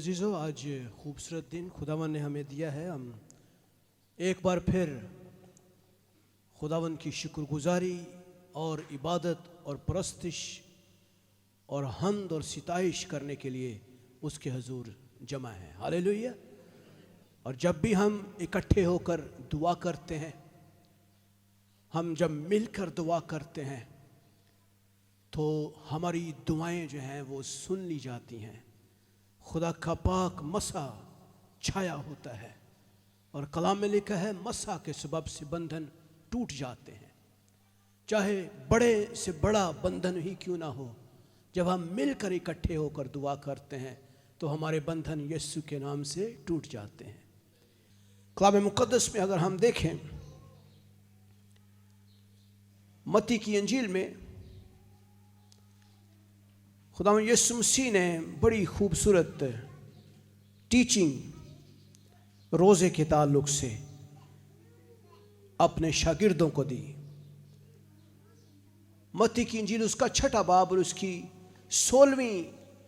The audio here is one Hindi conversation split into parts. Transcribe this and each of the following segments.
अजीज़ों, आज खूबसूरत दिन खुदावन ने हमें दिया है। हम एक बार फिर खुदावन की शुक्रगुजारी और इबादत और परस्तिश और हम्द और सिताइश करने के लिए उसके हजूर जमा है। हालेलुया। और जब भी हम इकट्ठे होकर दुआ करते हैं, हम जब मिलकर दुआ करते हैं तो हमारी दुआएं जो हैं वो सुन ली जाती हैं। खुदा का पाक मसा छाया होता है और कलाम में लिखा है मसा के सबब से बंधन टूट जाते हैं। चाहे बड़े से बड़ा बंधन ही क्यों ना हो, जब हम मिलकर इकट्ठे होकर दुआ करते हैं तो हमारे बंधन यीशु के नाम से टूट जाते हैं। कलाम मुक़द्दस में अगर हम देखें, मत्ती की इंजील में खुदावंद यीशु मसीह ने बड़ी खूबसूरत टीचिंग रोज़े के ताल्लुक से अपने शागिर्दों को दी। मत्ती की इंजील उसका 6 बाब और उसकी 16वीं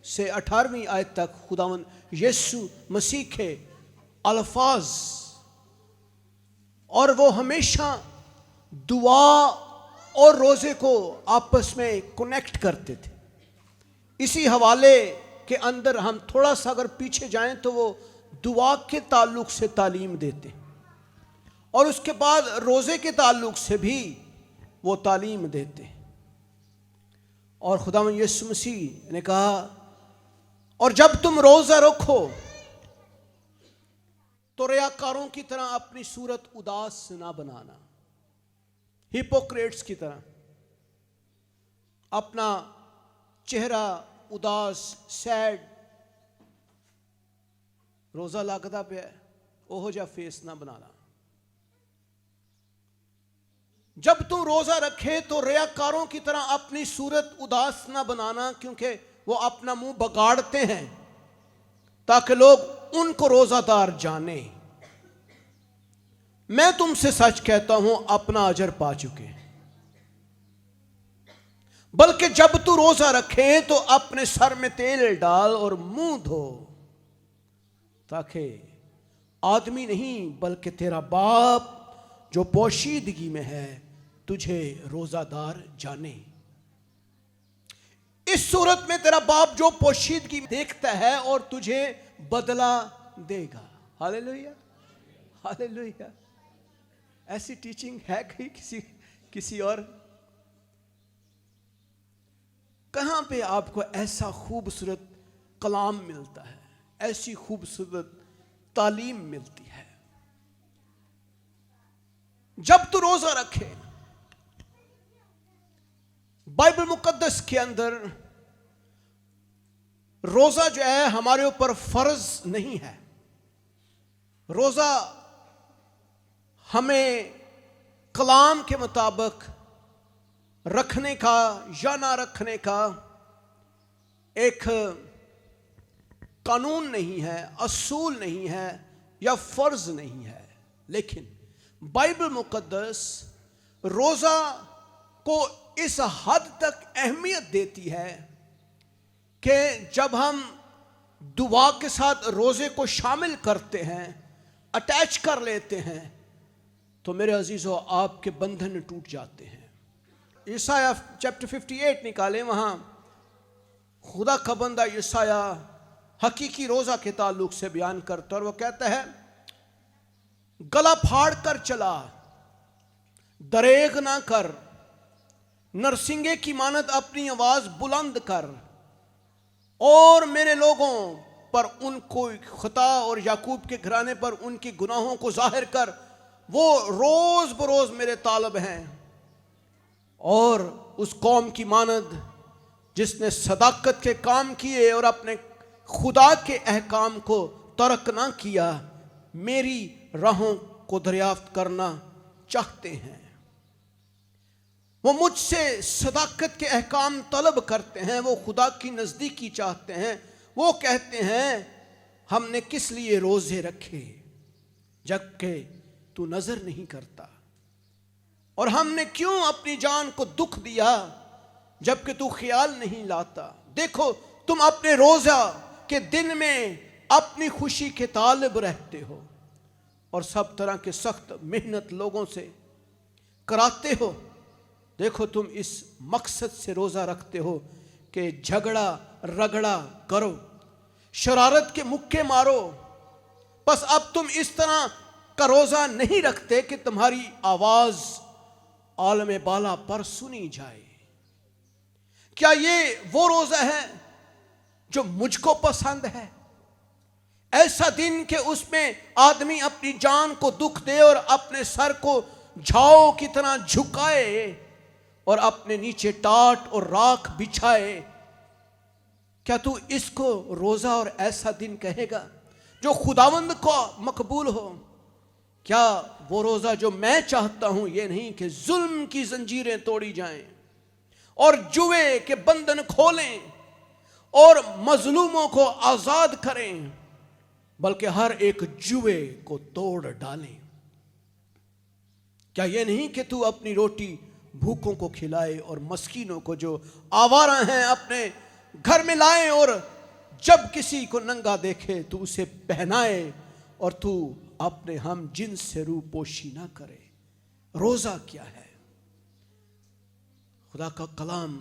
से 18वीं आयत तक खुदावंद यीशु मसीह के अल्फाज, और वो हमेशा दुआ और रोज़े को आपस में कनेक्ट करते थे। इसी हवाले के अंदर हम थोड़ा सा अगर पीछे जाएं तो वो दुआ के ताल्लुक से तालीम देते और उसके बाद रोज़े के ताल्लुक से भी वो तालीम देते। और खुदावंद यीशु मसीह ने कहा, और जब तुम रोज़ा रखो तो रियाकारों की तरह अपनी सूरत उदास ना बनाना, हिपोक्रेट्स की तरह अपना चेहरा उदास, सैड, रोज़ा लगता पे ओहो जा फेस ना बनाना। जब तुम रोज़ा रखे तो रियाकारों की तरह अपनी सूरत उदास ना बनाना, क्योंकि वो अपना मुंह बगाड़ते हैं ताकि लोग उनको रोज़ादार जाने। मैं तुमसे सच कहता हूं, अपना अजर पा चुके हैं। बल्कि जब तू रोज़ा रखे तो अपने सर में तेल डाल और मुंह धो, ताकि आदमी नहीं बल्कि तेरा बाप जो पोशीदगी में है तुझे रोज़ादार जाने। इस सूरत में तेरा बाप जो पोशीदगी देखता है और तुझे बदला देगा। Hallelujah, hallelujah. ऐसी टीचिंग है कहीं किसी और? कहां पे आपको ऐसा खूबसूरत कलाम मिलता है, ऐसी खूबसूरत तालीम मिलती है? जब तू रोज़ा रखे, बाइबल मुकद्दस के अंदर रोज़ा जो है हमारे ऊपर फर्ज नहीं है। रोज़ा हमें कलाम के मुताबिक रखने का या ना रखने का एक कानून नहीं है, असूल नहीं है या फर्ज नहीं है। लेकिन बाइबल मुकद्दस रोज़ा को इस हद तक अहमियत देती है कि जब हम दुआ के साथ रोज़े को शामिल करते हैं, अटैच कर लेते हैं, तो मेरे अजीज़ों आपके बंधन टूट जाते हैं। यशाया चैप्टर 58 निकालें, वहाँ खुदा का बंदा यशाया हकीकी रोज़ा के ताल्लुक से बयान करता और वो कहता है, गला फाड़ कर चला, दरेग ना कर, नरसिंगे की मानद अपनी आवाज़ बुलंद कर, और मेरे लोगों पर उनको खता और याकूब के घराने पर उनके गुनाहों को जाहिर कर। वो रोज़ बरोज़ मेरे तालब हैं, और उस कौम की मानद जिसने सदाकत के काम किए और अपने खुदा के अहकाम को तर्क ना किया, मेरी राहों को दरियाफ्त करना चाहते हैं। वो मुझसे सदाकत के अहकाम तलब करते हैं, वो खुदा की नज़दीकी चाहते हैं। वो कहते हैं, हमने किस लिए रोज़े रखे जबकि तू नज़र नहीं करता, और हमने क्यों अपनी जान को दुख दिया जबकि तू ख्याल नहीं लाता। देखो, तुम अपने रोज़ा के दिन में अपनी खुशी के तालिब रहते हो और सब तरह के सख्त मेहनत लोगों से कराते हो। देखो तुम इस मकसद से रोज़ा रखते हो कि झगड़ा रगड़ा करो, शरारत के मुक्के मारो। बस अब तुम इस तरह का रोज़ा नहीं रखते कि तुम्हारी आवाज़ आलम बाला पर सुनी जाए। क्या ये वो रोज़ा है जो मुझको पसंद है? ऐसा दिन कि उसमें आदमी अपनी जान को दुख दे और अपने सर को झाओ की तरह झुकाए और अपने नीचे टाट और राख बिछाए। क्या तू इसको रोज़ा और ऐसा दिन कहेगा जो खुदावंद को मकबूल हो? क्या वो रोज़ा जो मैं चाहता हूं ये नहीं कि जुल्म की जंजीरें तोड़ी जाएं और जुए के बंधन खोलें और मजलूमों को आज़ाद करें, बल्कि हर एक जुए को तोड़ डालें। क्या ये नहीं कि तू अपनी रोटी भूखों को खिलाए और मस्कीनों को जो आवारा हैं अपने घर में लाए और जब किसी को नंगा देखे तो उसे पहनाए और तू अपने हम जिन्स से रूपोशी ना करे। रोज़ा क्या है? खुदा का कलाम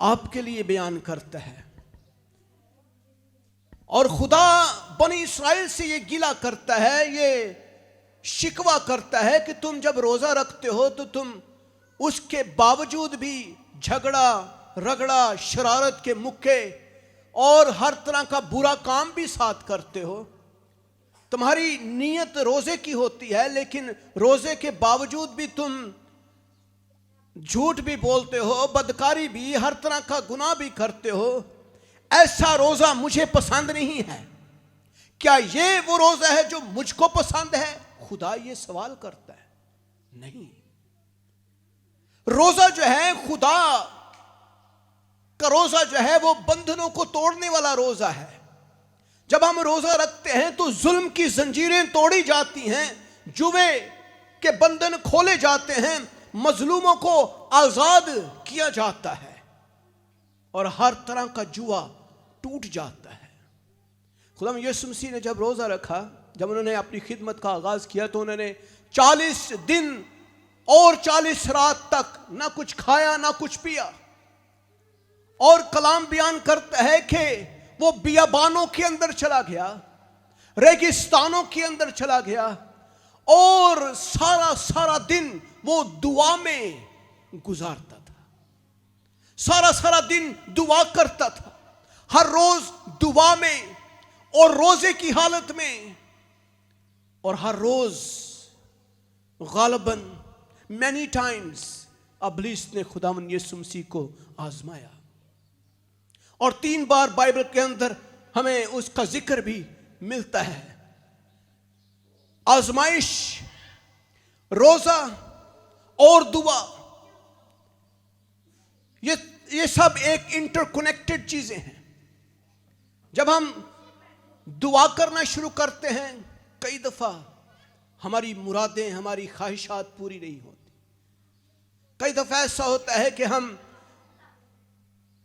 आपके लिए बयान करता है और खुदा बनी इस्राएल से ये गिला करता है, ये शिकवा करता है कि तुम जब रोज़ा रखते हो तो तुम उसके बावजूद भी झगड़ा रगड़ा, शरारत के मुक्के और हर तरह का बुरा काम भी साथ करते हो। तुम्हारी नीयत रोज़े की होती है, लेकिन रोज़े के बावजूद भी तुम झूठ भी बोलते हो, बदकारी भी, हर तरह का गुनाह भी करते हो। ऐसा रोज़ा मुझे पसंद नहीं है। क्या ये वो रोज़ा है जो मुझको पसंद है? खुदा ये सवाल करता है। नहीं, रोज़ा जो है, खुदा का रोज़ा जो है वो बंधनों को तोड़ने वाला रोज़ा है। जब हम रोज़ा रखते हैं तो जुल्म की जंजीरें तोड़ी जाती हैं, जुए के बंधन खोले जाते हैं, मजलूमों को आज़ाद किया जाता है और हर तरह का जुआ टूट जाता है। खुदा यीशु मसीह ने जब रोज़ा रखा, जब उन्होंने अपनी खिदमत का आगाज़ किया तो उन्होंने 40 दिन और 40 रात तक ना कुछ खाया ना कुछ पिया। और कलाम बयान करता है कि वो बियाबानों के अंदर चला गया, रेगिस्तानों के अंदर चला गया और सारा दिन वो दुआ में गुजारता था। सारा दिन दुआ करता था, हर रोज दुआ में और रोजे की हालत में, और हर रोज गालिबन मैनी टाइम्स अबलीस ने खुदावन यीशु मसीह को आजमाया। और 3 बार बाइबल के अंदर हमें उसका जिक्र भी मिलता है। आजमाइश, रोजा और दुआ, ये सब एक इंटरकनेक्टेड चीजें हैं। जब हम दुआ करना शुरू करते हैं, कई दफा हमारी मुरादें, हमारी ख्वाहिशात पूरी नहीं होती। कई दफा ऐसा होता है कि हम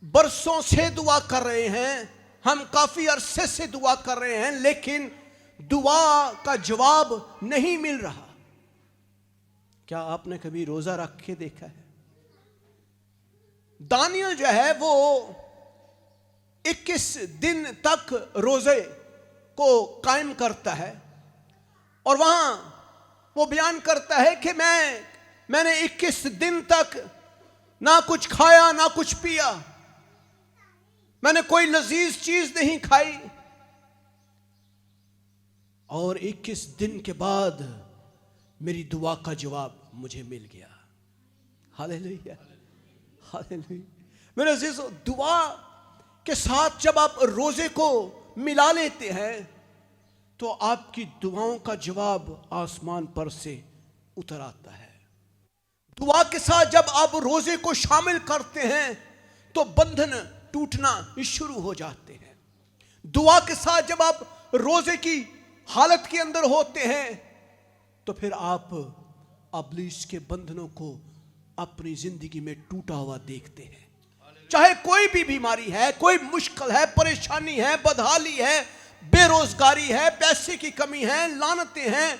बरसों से दुआ कर रहे हैं, हम काफी अरसे से दुआ कर रहे हैं, लेकिन दुआ का जवाब नहीं मिल रहा। क्या आपने कभी रोजा रख के देखा है? दानियल जो है वो 21 दिन तक रोजे को कायम करता है और वहां वो बयान करता है कि मैंने 21 दिन तक ना कुछ खाया ना कुछ पिया, मैंने कोई लजीज चीज नहीं खाई, और 21 दिन के बाद मेरी दुआ का जवाब मुझे मिल गया। Hallelujah, hallelujah. मेरे अजीजों, दुआ के साथ जब आप रोजे को मिला लेते हैं तो आपकी दुआओं का जवाब आसमान पर से उतर आता है। दुआ के साथ जब आप रोजे को शामिल करते हैं तो बंधन टूटना शुरू हो जाते हैं। दुआ के साथ जब आप रोजे की हालत के अंदर होते हैं तो फिर आप अबलीस के बंधनों को अपनी जिंदगी में टूटा हुआ देखते हैं। चाहे कोई भी बीमारी है, कोई मुश्किल है, परेशानी है, बदहाली है, बेरोजगारी है, पैसे की कमी है, लानतें हैं,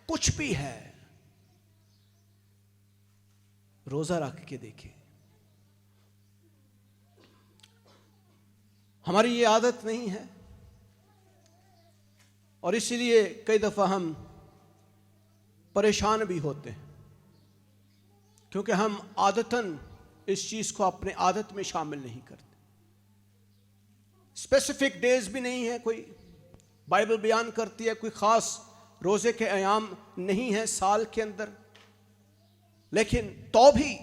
कुछ भी है, रोजा रख के देखें। हमारी ये आदत नहीं है और इसीलिए कई दफा हम परेशान भी होते हैं, क्योंकि हम आदतन इस चीज को अपने आदत में शामिल नहीं करते। स्पेसिफिक डेज भी नहीं है, कोई बाइबल बयान करती है कोई खास रोजे के अयाम नहीं है साल के अंदर, लेकिन तो भी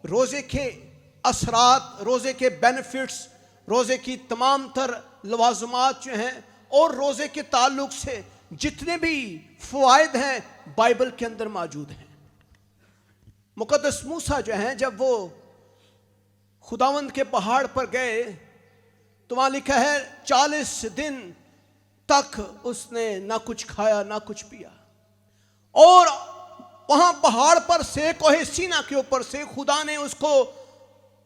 रोजे के असरात, रोजे के बेनिफिट्स, रोजे की तमाम तर लवाजमात जो हैं और रोजे के ताल्लुक से जितने भी फवायद हैं बाइबल के अंदर मौजूद हैं। मुकद्दस मूसा जो हैं जब वो खुदावंद के पहाड़ पर गए तो वहां लिखा है 40 दिन तक उसने ना कुछ खाया ना कुछ पिया, और वहां पहाड़ पर से कोहे सीना के ऊपर से खुदा ने उसको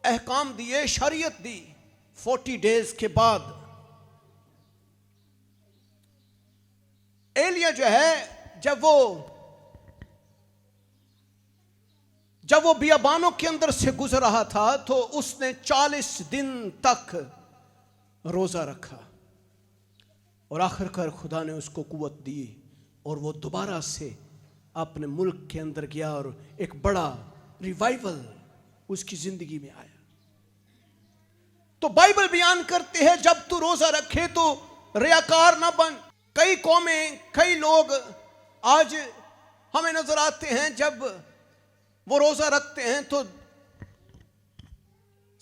अहकाम दिए, शरीयत दी। 40 डेज के बाद एलिया जो है जब वो बियाबानों के अंदर से गुजर रहा था तो उसने 40 दिन तक रोजा रखा और आखिरकार खुदा ने उसको कुव्वत दी और वो दोबारा से अपने मुल्क के अंदर गया और एक बड़ा रिवाइवल उसकी जिंदगी में आया। तो बाइबल बयान करते हैं जब तू रोजा रखे तो रियाकार ना बन। कई कौमें, कई लोग आज हमें नजर आते हैं जब वो रोजा रखते हैं तो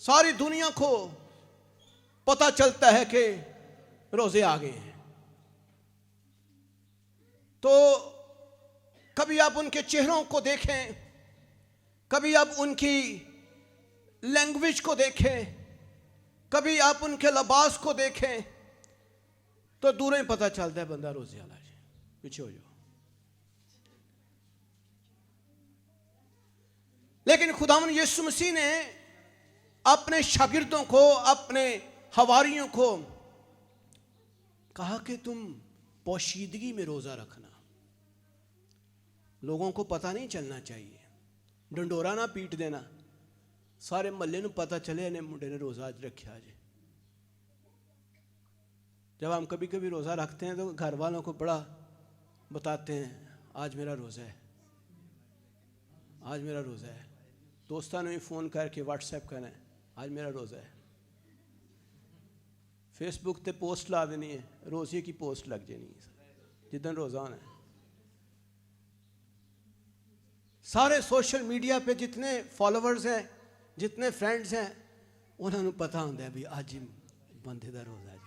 सारी दुनिया को पता चलता है कि रोजे आ गए हैं। तो कभी आप उनके चेहरों को देखें, कभी आप उनकी लैंग्वेज को देखें, कभी आप उनके लिबास को देखें तो दूर ही पता चलता है बंदा रोजे वाला है। पीछे हो जाओ। लेकिन खुदावंद यीशु मसीह ने अपने शागिर्दों को, अपने हवारियों को कहा कि तुम पोशीदगी में रोजा रखना, लोगों को पता नहीं चलना चाहिए, डंडोरा ना पीट देना, सारे महल्ले ਨੂੰ पता चले ने मुंडे ने रोजा आज रखा आज। जब हम कभी कभी रोजा रखते हैं तो घर वालों को बड़ा बताते हैं आज मेरा रोजा है, आज मेरा रोजा है। दोस्तों ने भी फोन करके व्हाट्सएप करना है आज मेरा रोजा है। फेसबुक पे पोस्ट ला देनी है, रोजे की पोस्ट लग जानी है जिदन रोजा होना है। सारे सोशल मीडिया पे जितने फॉलोवर्स हैं, जितने फ्रेंड्स हैं, उन्होंने पता होता है भी आज बंदे का रोजा है।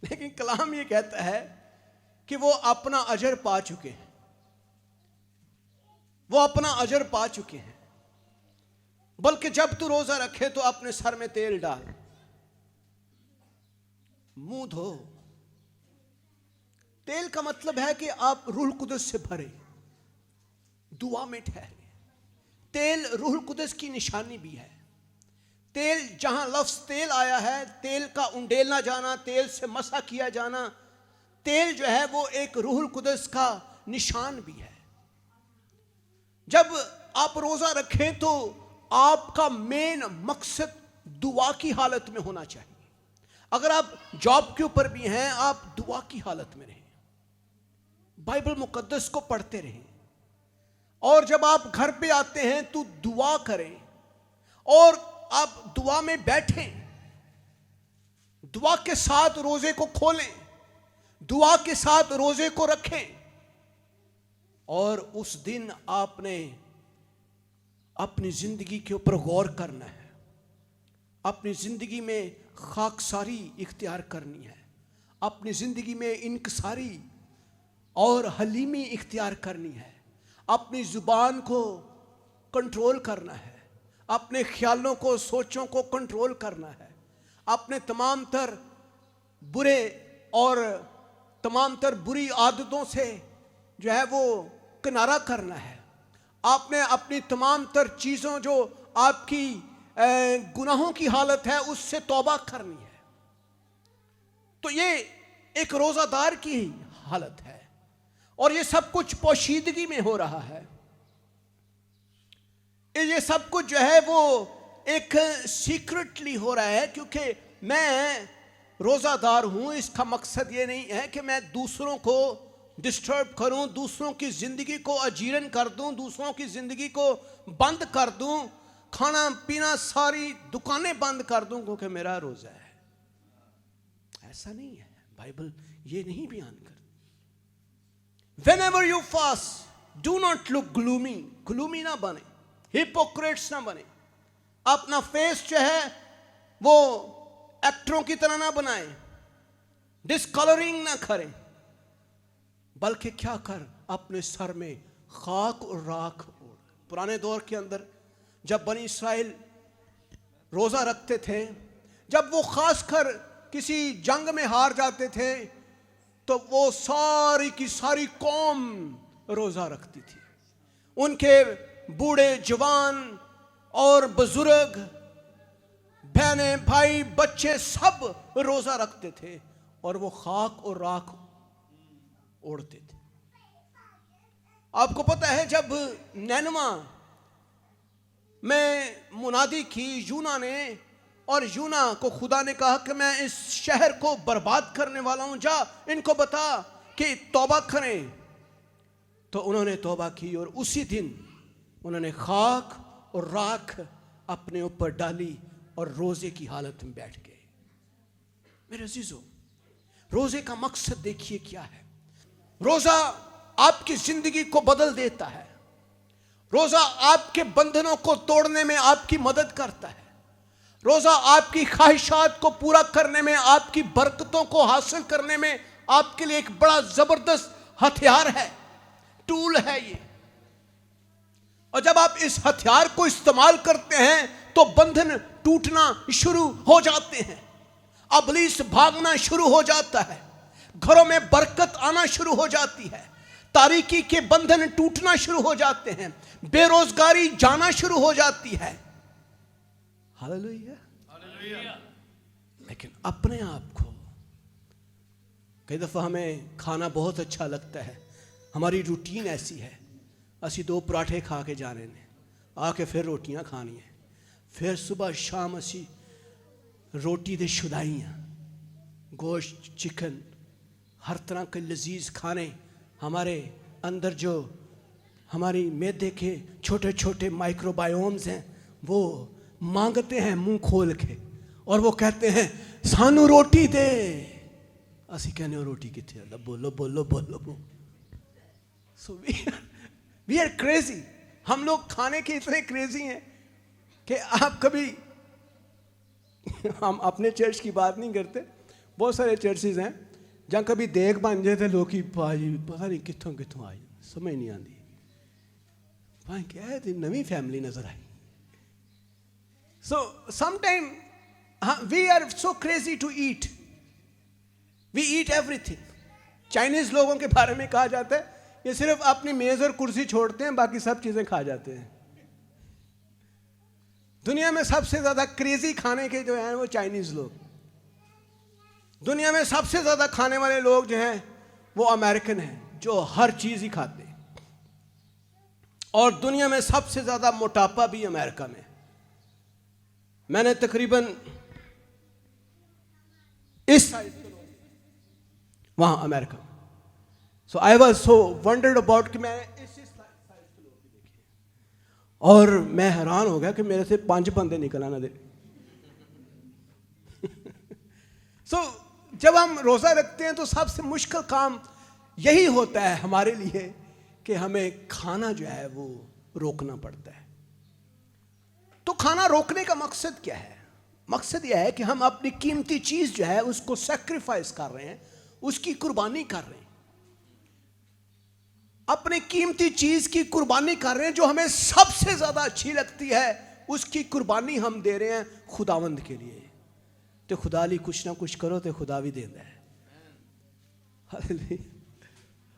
लेकिन कलाम ये कहता है कि वो अपना अजर पा चुके हैं, वो अपना अजर पा चुके हैं। बल्कि जब तू रोजा रखे तो अपने सर में तेल डाल, मुंह धो। तेल का मतलब है कि आप रूह कुदस से भरे, दुआ में ठहरे। तेल रूह कुदस की निशानी भी है। तेल, जहां लफ्ज तेल आया है, तेल का उंडेलना जाना, तेल से मसा किया जाना, तेल जो है वो एक रूह कुदस का निशान भी है। जब आप रोजा रखें तो आपका मेन मकसद दुआ की हालत में होना चाहिए। अगर आप जॉब के ऊपर भी हैं, आप दुआ की हालत में रहें, बाइबल मुकद्दस को पढ़ते रहें, और जब आप घर पे आते हैं तो दुआ करें और आप दुआ में बैठें, दुआ के साथ रोजे को खोलें, दुआ के साथ रोजे को रखें। और उस दिन आपने अपनी जिंदगी के ऊपर गौर करना है, अपनी जिंदगी में खाकसारी इख्तियार करनी है, अपनी जिंदगी में इनकसारी और हलीमी इख्तियार करनी है, अपनी जुबान को कंट्रोल करना है, अपने ख्यालों को, सोचों को कंट्रोल करना है, अपने तमाम तर बुरे और तमाम तर बुरी आदतों से जो है वो किनारा करना है। आपने अपनी तमाम तर चीज़ों जो आपकी गुनाहों की हालत है उससे तौबा करनी है। तो ये एक रोजादार की हालत है, और ये सब कुछ पोशीदगी में हो रहा है। ये सब कुछ जो है वो एक सीक्रेटली हो रहा है, क्योंकि मैं रोजादार हूं। इसका मकसद ये नहीं है कि मैं दूसरों को डिस्टर्ब करूं, दूसरों की जिंदगी को अजीरन कर दूं, दूसरों की जिंदगी को बंद कर दूं, खाना पीना सारी दुकानें बंद कर दूं क्योंकि मेरा रोजा है। ऐसा नहीं है, बाइबल ये नहीं बयान कर। Whenever you fast, do not look gloomy, gloomy ना बने, hypocrites ना बने, अपना फेस जो है वो एक्टरों की तरह ना बनाए, डिस्कलरिंग ना करें, बल्कि क्या कर, अपने सर में खाक और राख ओढ़। पुराने दौर के अंदर जब बनी इस्राएल रोजा रखते थे, जब वो खासकर किसी जंग में हार जाते थे, तो वो सारी की सारी कौम रोजा रखती थी। उनके बूढ़े जवान और बुजुर्ग, बहनें भाई बच्चे सब रोजा रखते थे, और वो खाक और राख ओढ़ते थे। आपको पता है जब नैनवा में मुनादी की यूना ने, और यूना को खुदा ने कहा कि मैं इस शहर को बर्बाद करने वाला हूं, जा इनको बता कि तौबा करें। तो उन्होंने तौबा की, और उसी दिन उन्होंने खाक और राख अपने ऊपर डाली और रोजे की हालत में बैठ गए। मेरे अजीजों, रोजे का मकसद देखिए क्या है। रोजा आपकी जिंदगी को बदल देता है। रोजा आपके बंधनों को तोड़ने में आपकी मदद करता है। रोजा आपकी ख्वाहिशात को पूरा करने में, आपकी बरकतों को हासिल करने में आपके लिए एक बड़ा जबरदस्त हथियार है, टूल है ये। और जब आप इस हथियार को इस्तेमाल करते हैं तो बंधन टूटना शुरू हो जाते हैं, इब्लीस भागना शुरू हो जाता है, घरों में बरकत आना शुरू हो जाती है, तारीकी के बंधन टूटना शुरू हो जाते हैं, बेरोजगारी जाना शुरू हो जाती है। हालेलुया। लेकिन अपने आप को, कई दफा हमें खाना बहुत अच्छा लगता है, हमारी रूटीन ऐसी है, असी 2 पराठे खा के जाने ने, आके फिर रोटियां खानी है, फिर सुबह शाम असी रोटी दे शुदाइयां, गोश्त, चिकन, हर तरह के लजीज खाने हमारे अंदर जो हमारी मैदे के छोटे छोटे माइक्रोबायोम्स हैं वो मांगते हैं मुंह खोल के, और वो कहते हैं सानू रोटी दे। असी कहने हो रोटी किथे है, बोलो बोलो बोलो बोलो। So we are crazy. हम लोग खाने के इतने क्रेजी हैं कि आप कभी हम अपने चर्च की बात नहीं करते, बहुत सारे चर्चेज हैं जहाँ कभी देख बन जाए थे लोग की भाई पता नहीं कितों कितों आई, समझ नहीं आती भाई क्या है, नवी फैमिली नजर आई। So sometime we are so crazy to eat, we eat everything. Chinese लोगों के बारे में कहा जाता है ये सिर्फ अपनी मेज और कुर्सी छोड़ते हैं, बाकी सब चीजें खा जाते हैं। दुनिया में सबसे ज्यादा क्रेजी खाने के जो हैं वो चाइनीज लोग। दुनिया में सबसे ज्यादा खाने वाले लोग जो हैं वो अमेरिकन हैं, जो हर चीज ही खाते हैं। और दुनिया में सबसे ज्यादा मोटापा भी अमेरिका में। मैंने तकरीबन इस साइज के लोग वहां America, so I was so wandered about कि मैं इस साइज के लोग भी देखे, और मैं हैरान हो गया कि मेरे से 5 बंदे निकल आना दे। सो जब हम रोजा रखते हैं तो सबसे मुश्किल काम यही होता है हमारे लिए कि हमें खाना जो है वो रोकना पड़ता है। तो खाना रोकने का मकसद क्या है? मकसद यह है कि हम अपनी कीमती चीज जो है उसको सैक्रिफाइस कर रहे हैं, उसकी कुर्बानी कर रहे हैं, अपनी कीमती चीज की कुर्बानी कर रहे हैं, जो हमें सबसे ज्यादा अच्छी लगती है उसकी कुर्बानी हम दे रहे हैं खुदावंद के लिए। तो खुदा ली कुछ ना कुछ करो तो खुदा भी देता है।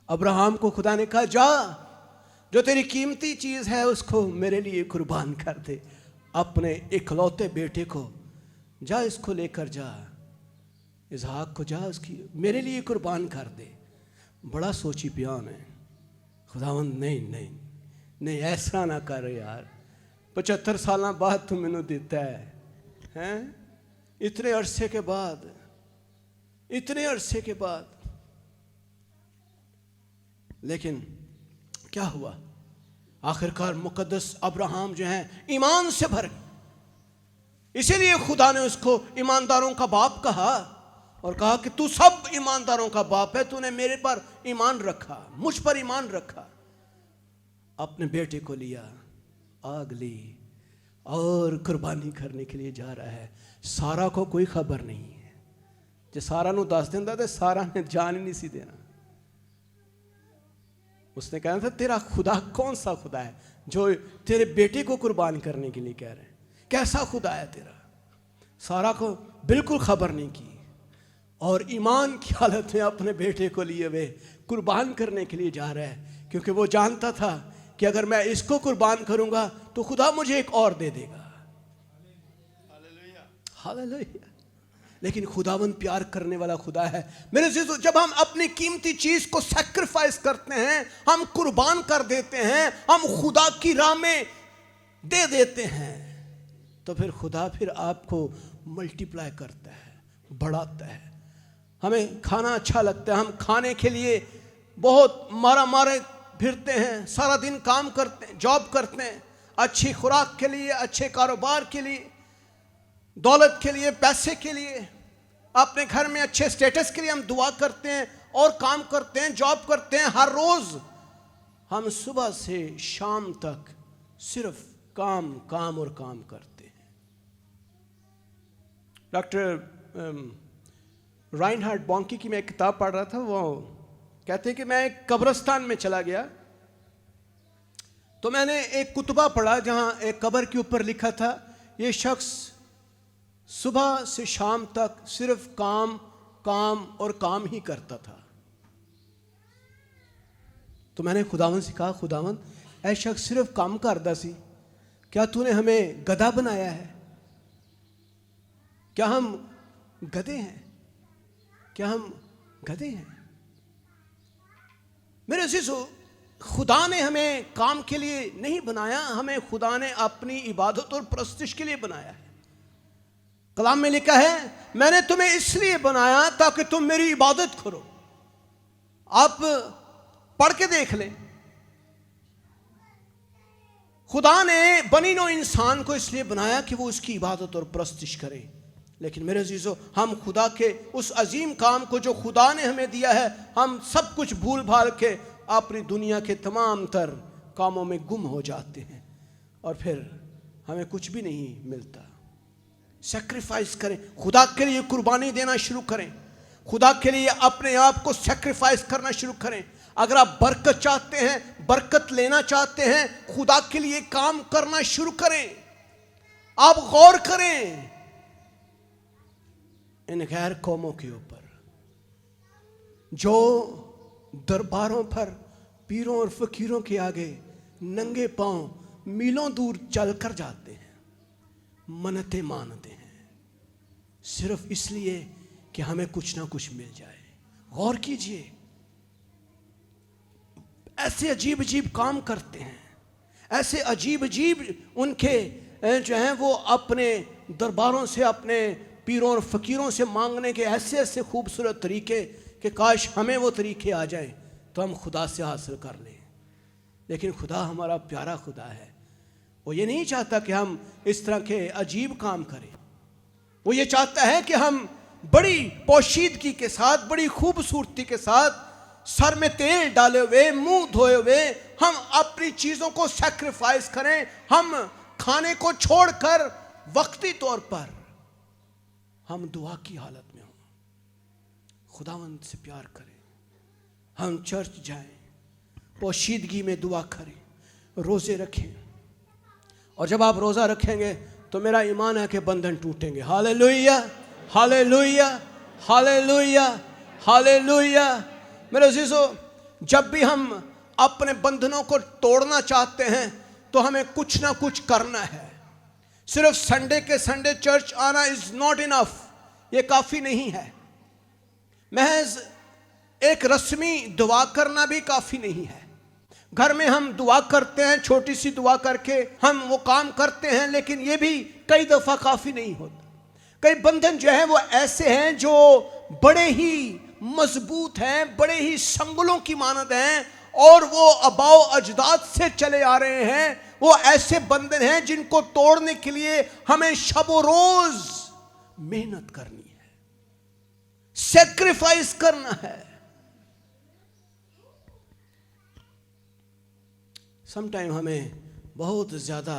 अब्राहम को खुदा ने कहा जा, जो तेरी कीमती चीज है उसको मेरे लिए कुर्बान कर दे, अपने इकलौते बेटे को जा, इसको लेकर जा। इसहाक को जा उसकी मेरे लिए कुर्बान कर दे। बड़ा सोची पियान है। खुदावंद नहीं नहीं नहीं, ऐसा ना कर यार, 75 साल बाद तू मैनू दिता है इतने अरसे के बाद, इतने अरसे के बाद। लेकिन क्या हुआ, आखिरकार मुकद्दस अब्राहम जो है ईमान से भर, इसीलिए खुदा ने उसको ईमानदारों का बाप कहा और कहा कि तू सब ईमानदारों का बाप है, तूने मेरे पर ईमान रखा, मुझ पर ईमान रखा। अपने बेटे को लिया, आग ली और कुर्बानी करने के लिए जा रहा है। सारा को कोई खबर नहीं है। जो सारा नू दस दिंदा ते सारा ने जान ही नहीं सी देना। उसने कहना था तेरा खुदा कौन सा खुदा है जो तेरे बेटे को कुर्बान करने के लिए कह रहे हैं, कैसा खुदा है तेरा। सारा को बिल्कुल खबर नहीं की और ईमान की हालत में अपने बेटे को लिए वे कुर्बान करने के लिए जा रहा है, क्योंकि वो जानता था कि अगर मैं इसको कुर्बान करूंगा तो खुदा मुझे एक और दे देगा। हालेलुया। लेकिन खुदावंद प्यार करने वाला खुदा है। मेरे अजीजों, जब हम अपनी कीमती चीज को सैक्रिफाइस करते हैं, हम कुर्बान कर देते हैं, हम खुदा की राह में दे देते हैं, तो फिर खुदा फिर आपको मल्टीप्लाई करता है, बढ़ाता है। हमें खाना अच्छा लगता है, हम खाने के लिए बहुत मारा मारे फिरते हैं, सारा दिन काम करते हैं, जॉब करते हैं, अच्छी खुराक के लिए, अच्छे कारोबार के लिए, दौलत के लिए, पैसे के लिए, अपने घर में अच्छे स्टेटस के लिए हम दुआ करते हैं और काम करते हैं, जॉब करते हैं। हर रोज हम सुबह से शाम तक सिर्फ काम काम और काम करते हैं। डॉक्टर राइनहार्ड बॉन्की की मैं एक किताब पढ़ रहा था, वो कहते हैं कि मैं एक कब्रिस्तान में चला गया तो मैंने एक कुतबा पढ़ा जहां एक कब्र के ऊपर लिखा था, ये शख्स सुबह से शाम तक सिर्फ काम काम और काम ही करता था। तो मैंने खुदावंद से कहा, खुदावंद ऐ शख्स सिर्फ काम करदा सी, क्या तूने हमें गधा बनाया है? क्या हम गधे हैं? क्या हम गधे हैं? मेरे अजीजों, खुदा ने हमें काम के लिए नहीं बनाया, हमें खुदा ने अपनी इबादत और परस्तिश के लिए बनाया है। कलाम में लिखा है, मैंने तुम्हें इसलिए बनाया ताकि तुम मेरी इबादत करो। आप पढ़ के देख लें, खुदा ने बनी नौ इंसान को इसलिए बनाया कि वो उसकी इबादत और परस्तिश करे। लेकिन मेरे अजीजों, हम खुदा के उस अजीम काम को जो खुदा ने हमें दिया है, हम सब कुछ भूल भाल के अपनी दुनिया के तमाम तर कामों में गुम हो जाते हैं और फिर हमें कुछ भी नहीं मिलता। सैक्रिफाइस करें, खुदा के लिए कुर्बानी देना शुरू करें, खुदा के लिए अपने आप को सैक्रिफाइस करना शुरू करें। अगर आप बरकत चाहते हैं, बरकत लेना चाहते हैं, खुदा के लिए काम करना शुरू करें। आप गौर करें इन गैर कौमों के ऊपर जो दरबारों पर पीरों और फकीरों के आगे नंगे पांव मीलों दूर चलकर जाते हैं, मन्नतें मानते हैं, सिर्फ इसलिए कि हमें कुछ ना कुछ मिल जाए। गौर कीजिए, ऐसे अजीब अजीब काम करते हैं, ऐसे अजीब अजीब उनके जो हैं वो अपने दरबारों से, अपने पीरों और फकीरों से मांगने के ऐसे ऐसे खूबसूरत तरीके कि काश हमें वो तरीके आ जाएं तो हम खुदा से हासिल कर लें। लेकिन खुदा हमारा प्यारा खुदा है, वो ये नहीं चाहता कि हम इस तरह के अजीब काम करें। वो ये चाहता है कि हम बड़ी पोशीदगी के साथ, बड़ी खूबसूरती के साथ, सर में तेल डाले हुए, मुंह धोए हुए हम अपनी चीज़ों को सैक्रिफाइस करें। हम खाने को छोड़कर वक्ती तौर पर हम दुआ की हालत में हों, खुदावंद से प्यार करें, हम चर्च जाएं, पोशीदगी में दुआ करें, रोज़े रखें। और जब आप रोज़ा रखेंगे तो मेरा ईमान है कि बंधन टूटेंगे। Hallelujah, hallelujah, hallelujah, hallelujah. मेरे अजीजों, जब भी हम अपने बंधनों को तोड़ना चाहते हैं तो हमें कुछ ना कुछ करना है। सिर्फ संडे के संडे चर्च आना इज नॉट इनफ, ये काफ़ी नहीं है। महज एक रस्मी दुआ करना भी काफी नहीं है। घर में हम दुआ करते हैं, छोटी सी दुआ करके हम वो काम करते हैं, लेकिन ये भी कई दफा काफी नहीं होता। कई बंधन जो है वो ऐसे हैं जो बड़े ही मजबूत हैं, बड़े ही संगलों की मानद हैं, और वो अबाओ अजदाद से चले आ रहे हैं। वो ऐसे बंधन हैं जिनको तोड़ने के लिए हमें शबो रोज मेहनत करनी है, सैक्रिफाइस करना है। समटाइम हमें बहुत ज्यादा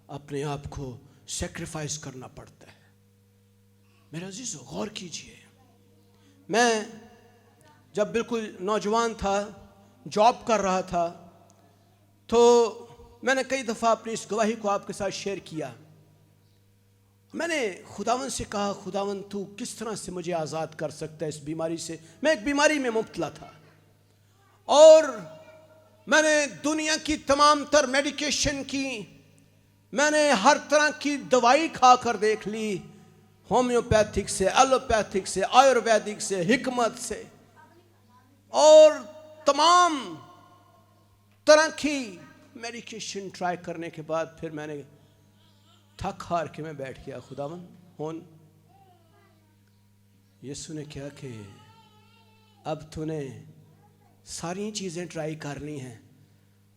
अपने आप को सैक्रिफाइस करना पड़ता है। मेरे अजीजों, गौर कीजिए, मैं जब बिल्कुल नौजवान था, जॉब कर रहा था, तो मैंने कई दफ़ा अपनी इस गवाही को आपके साथ शेयर किया। मैंने खुदावन से कहा, खुदावन तू किस तरह से मुझे आज़ाद कर सकता है इस बीमारी से। मैं एक बीमारी में मुब्तला था और मैंने दुनिया की तमाम तर मेडिकेशन की, मैंने हर तरह की दवाई खा कर देख ली, होम्योपैथिक से, एलोपैथिक से, आयुर्वेदिक से, हिकमत से, और तमाम तरह की मेडिकेशन ट्राई करने के बाद फिर मैंने थक हार के मैं बैठ गया। खुदावन होन, यीशु ने क्या कि अब तूने सारी चीज़ें ट्राई कर ली हैं,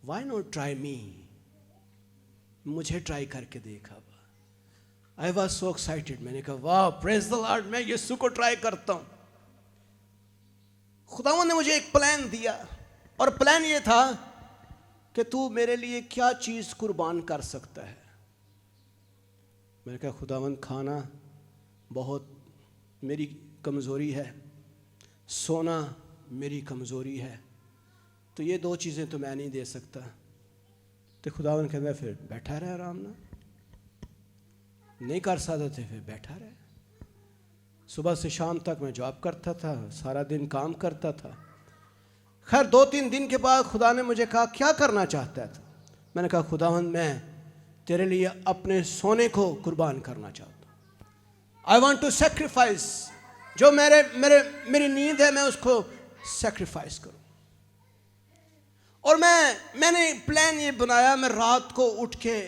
वाई नॉट ट्राई मी, मुझे ट्राई करके देखा। आई वॉज सो एक्साइटेड, मैंने कहा वाह प्रेज द लॉर्ड, मैं यीशु को ट्राई करता हूँ। खुदावन ने मुझे एक प्लान दिया, और प्लान ये था कि तू मेरे लिए क्या चीज़ कुर्बान कर सकता है। मैंने कहा खुदावन, खाना बहुत मेरी कमज़ोरी है, सोना मेरी कमज़ोरी है, तो ये दो चीज़ें तो मैं नहीं दे सकता। तो खुदावन कहता फिर बैठा रहे आराम ना, नहीं कर सकते थे फिर बैठा रहे। सुबह से शाम तक मैं जॉब करता था, सारा दिन काम करता था। खैर 2-3 दिन के बाद खुदा ने मुझे कहा क्या करना चाहता है। मैंने कहा खुदावन, मैं तेरे लिए अपने सोने को कुर्बान करना चाहता हूँ। आई वॉन्ट टू सेक्रीफाइस, जो मेरी नींद है मैं उसको सेक्रीफाइस करूँ। और मैंने प्लान ये बनाया, मैं रात को उठ के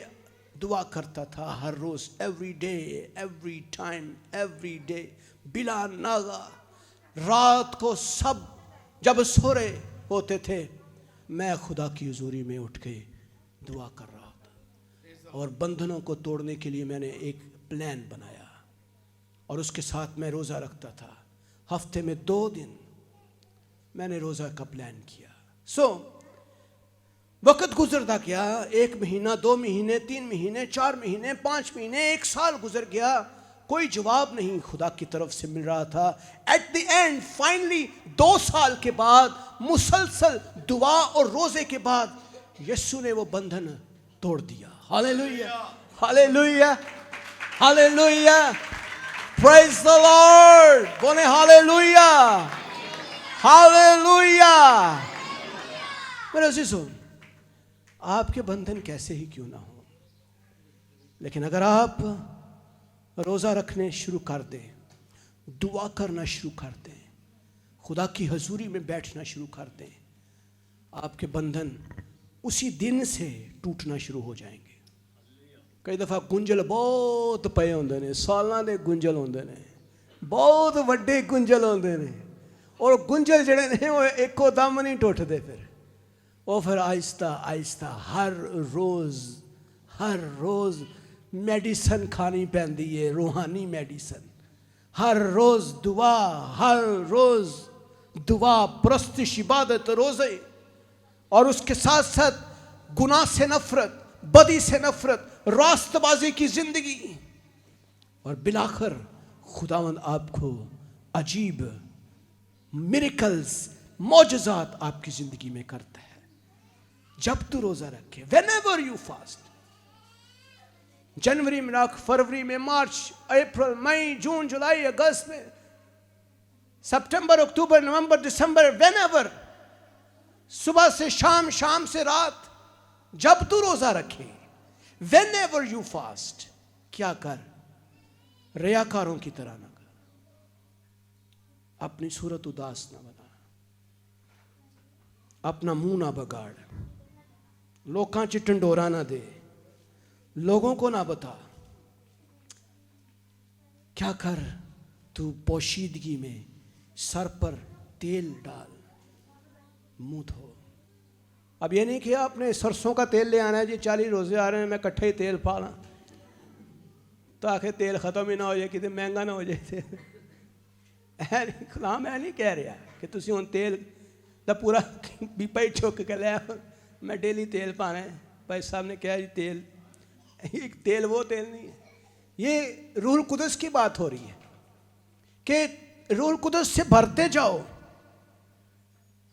दुआ करता था हर रोज, every day, every time, every day, बिला नागा। रात को सब जब सो रहे होते थे, मैं खुदा की हुजूरी में उठ के दुआ कर रहा था। और बंधनों को तोड़ने के लिए मैंने एक प्लान बनाया, और उसके साथ मैं रोज़ा रखता था। हफ्ते में 2 दिन मैंने रोज़ा का प्लान किया। वक्त गुजरता गया, 1 महीना, 2 महीने, 3 महीने, 4 महीने, 5 महीने, 1 साल गुजर गया, कोई जवाब नहीं खुदा की तरफ से मिल रहा था। एट द एंड फाइनली 2 साल के बाद मुसलसल दुआ और रोजे के बाद यीशु ने वो बंधन तोड़ दिया। Hallelujah, hallelujah, hallelujah, praise the Lord, बोले हालेलुया, हालेलुया। मेरे अजीजों, आपके बंधन कैसे ही क्यों ना हो, लेकिन अगर आप रोज़ा रखने शुरू कर दें, दुआ करना शुरू कर दें, खुदा की हजूरी में बैठना शुरू कर दें, आपके बंधन उसी दिन से टूटना शुरू हो जाएंगे। कई दफ़ा गुंजल बहुत पे होंदे ने, सालां दे गुंजल होंदे ने, बहुत वड्डे गुंजल होंदे ने, और गुंजल जड़े ने वो एको दम नहीं टुटदे। फिर आहिस्ता आहिस्ता हर रोज़ मेडिसन खानी पैंदी है, रूहानी मेडिसन। हर रोज़ दुआ, प्रस्तिश, इबादत, रोज़े, और उसके साथ साथ गुनाह से नफरत, बदी से नफरत, रास्तबाजी की जिंदगी, और बिलाखिर खुदावंद आपको अजीब मिरेकल्स, मौजज़ात आपकी जिंदगी में करता है जब तू रोजा रखे। Whenever you fast, जनवरी में रख, फरवरी में, मार्च, अप्रैल, मई, जून, जुलाई, अगस्त में, सितंबर, अक्टूबर, नवंबर, दिसंबर, whenever, सुबह से शाम, शाम से रात, जब तू रोजा रखे, whenever you fast, क्या कर, रियाकारों की तरह ना कर। अपनी सूरत उदास ना बना, अपना मुंह ना बगाड़, लोकां च ढंडोरा ना दे, लोगों को ना बता। क्या कर, तू पोशीदगी में सर पर तेल डाल, मुंह धो। अब ये नहीं किया आपने सरसों का तेल ले आना है जी, 40 रोजे आ रहे हैं, मैं इकट्ठे ही तेल पाला तो आखिर तेल खत्म ही ना हो जाए, कितने महंगा ना हो जाए। खुदा मैं नहीं कह रहा कि तुम हुण तेल का पूरा बीपा ही चुक के ले मैं डेली तेल पाना है। भाई साहब ने कहा जी तेल, एक तेल वो तेल नहीं है, ये रूह कुदस की बात हो रही है कि रूह कुदस से भरते जाओ,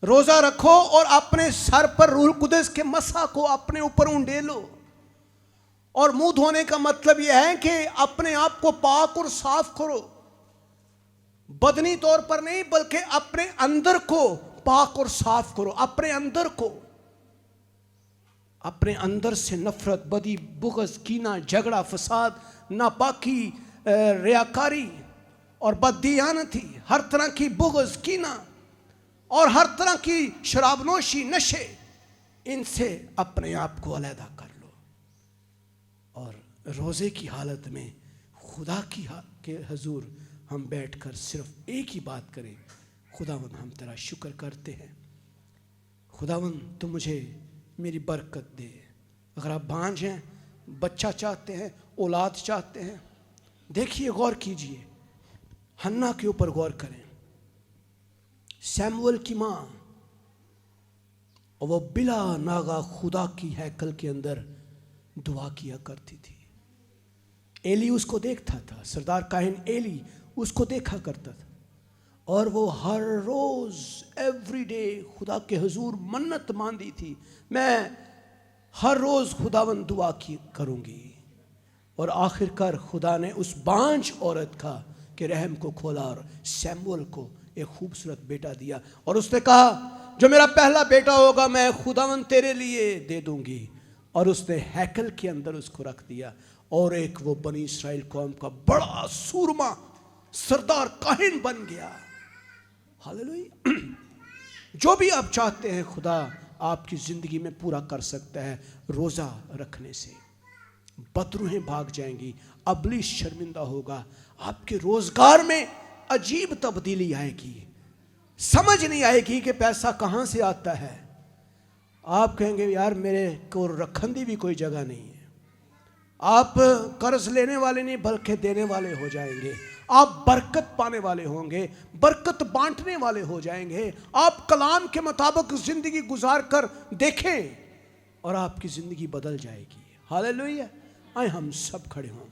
रोजा रखो और अपने सर पर रूह कुदस के मसा को अपने ऊपर उंडेलो। और मुंह धोने का मतलब यह है कि अपने आप को पाक और साफ करो, बदनी तौर पर नहीं बल्कि अपने अंदर को पाक और साफ करो। अपने अंदर को, अपने अंदर से नफरत, बदी, बुग़्ज़, कीना, झगड़ा, फसाद, नापाकी, रियाकारी और बददियानती, हर तरह की बुग़्ज़, कीना और हर तरह की शराबनोशी, नशे, इनसे अपने आप को अलहदा कर लो। और रोज़े की हालत में खुदा के हजूर हम बैठकर सिर्फ एक ही बात करें, खुदावन हम तेरा शुक्र करते हैं, खुदावन तुम मुझे मेरी बरकत दे। अगर आप बांझ हैं, बच्चा चाहते हैं, औलाद चाहते हैं, देखिए, गौर कीजिए, हन्ना के ऊपर गौर करें। सैमुअल की माँ, और वो बिला नागा खुदा की हैकल के अंदर दुआ किया करती थी। एली उसको देखता था, सरदार काहिन एली उसको देखा करता था, और वो हर रोज एवरीडे खुदा के हुजूर मन्नत मांगी थी, मैं हर रोज खुदावन दुआ की करूंगी। और आखिरकार खुदा ने उस बांझ औरत का के रहम को खोला और सैमुअल को एक खूबसूरत बेटा दिया। और उसने कहा, जो मेरा पहला बेटा होगा मैं खुदावन तेरे लिए दे दूंगी। और उसने हैकल के अंदर उसको रख दिया, और एक वो बनी इस्राएल कौम का बड़ा सूरमा सरदार काहिन बन गया। हालेलुया। जो भी आप चाहते हैं खुदा आपकी जिंदगी में पूरा कर सकता है। रोजा रखने से बदरूहें भाग जाएंगी, अबलीस शर्मिंदा होगा, आपके रोजगार में अजीब तब्दीली आएगी, समझ नहीं आएगी कि पैसा कहां से आता है। आप कहेंगे यार मेरे को रखंदी भी कोई जगह नहीं है। आप कर्ज लेने वाले नहीं बल्कि देने वाले हो जाएंगे। आप बरकत पाने वाले होंगे, बरकत बांटने वाले हो जाएंगे। आप कलाम के मुताबिक जिंदगी गुजार कर देखें और आपकी जिंदगी बदल जाएगी। हालेलुया। आए हम सब खड़े हों।